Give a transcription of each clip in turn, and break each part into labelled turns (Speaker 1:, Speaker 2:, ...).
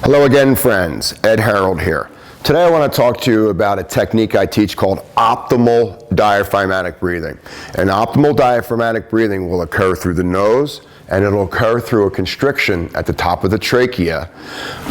Speaker 1: Hello again, friends. Ed Harold here. Today I want to talk to you about a technique I teach called optimal diaphragmatic breathing. And optimal diaphragmatic breathing will occur through the nose, and it'll occur through a constriction at the top of the trachea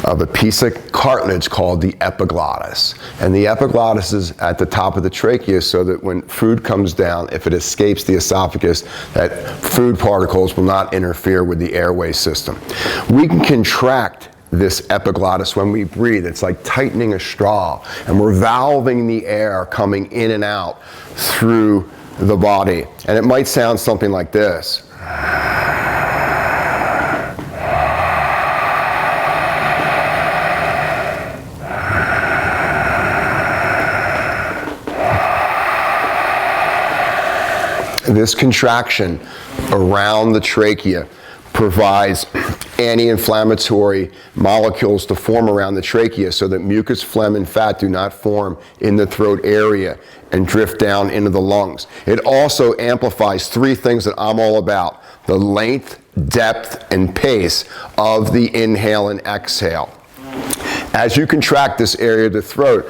Speaker 1: of a piece of cartilage called the epiglottis. And the epiglottis is at the top of the trachea so that when food comes down, if it escapes the esophagus, that food particles will not interfere with the airway system. We can contract this epiglottis when we breathe. It's like tightening a straw, and we're valving the air coming in and out through the body. And it might sound something like this. This contraction around the trachea provides anti-inflammatory molecules to form around the trachea so that mucus, phlegm, and fat do not form in the throat area and drift down into the lungs. It also amplifies three things that I'm all about: the length, depth, and pace of the inhale and exhale. As you contract this area of the throat,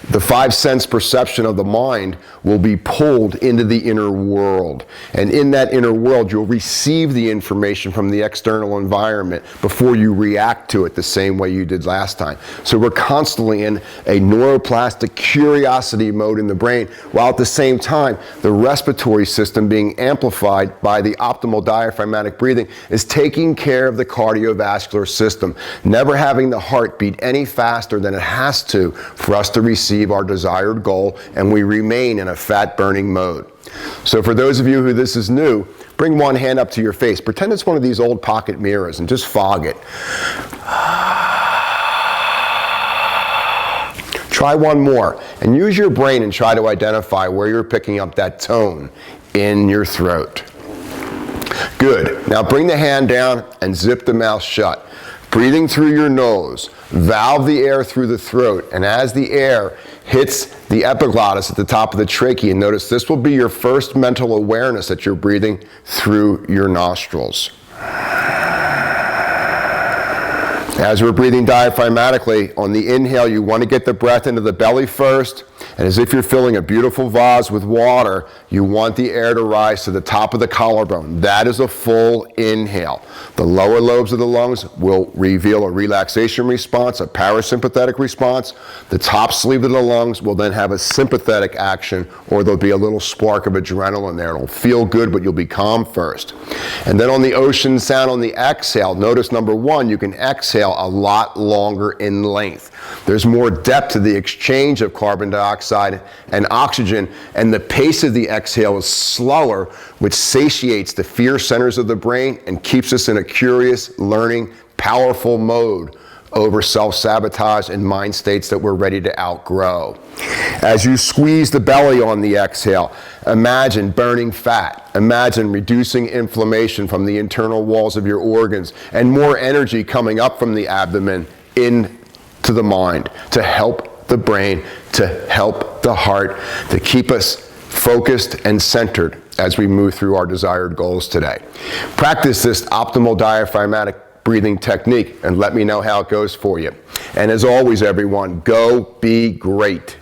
Speaker 1: the five sense perception of the mind will be pulled into the inner world. And in that inner world, you'll receive the information from the external environment before you react to it the same way you did last time. So we're constantly in a neuroplastic curiosity mode in the brain, while at the same time, the respiratory system being amplified by the optimal diaphragmatic breathing is taking care of the cardiovascular system, never having the heart beat any faster than it has to for us to receive our desired goal, and we remain in a fat-burning mode. So for those of you who this is new, bring one hand up to your face. Pretend it's one of these old pocket mirrors and just fog it. Try one more, and use your brain and try to identify where you're picking up that tone in your throat. Good. Now bring the hand down and zip the mouth shut. Breathing through your nose, valve the air through the throat, and as the air hits the epiglottis at the top of the trachea, notice this will be your first mental awareness that you're breathing through your nostrils. As we're breathing diaphragmatically, on the inhale, you want to get the breath into the belly first, and as if you're filling a beautiful vase with water, you want the air to rise to the top of the collarbone. That is a full inhale. The lower lobes of the lungs will reveal a relaxation response, a parasympathetic response. The top sleeve of the lungs will then have a sympathetic action, or there'll be a little spark of adrenaline there. It'll feel good, but you'll be calm first. And then on the ocean sound on the exhale, notice number one, you can exhale a lot longer in length. There's more depth to the exchange of carbon dioxide and oxygen, and the pace of the exhale is slower, which satiates the fear centers of the brain and keeps us in a curious, learning, powerful mode over self-sabotage and mind states that we're ready to outgrow. As you squeeze the belly on the exhale, imagine burning fat. Imagine reducing inflammation from the internal walls of your organs and more energy coming up from the abdomen into the mind to help the brain, to help the heart, to keep us focused and centered as we move through our desired goals today. Practice this optimal diaphragmatic breathing technique and let me know how it goes for you. And as always, everyone, go be great.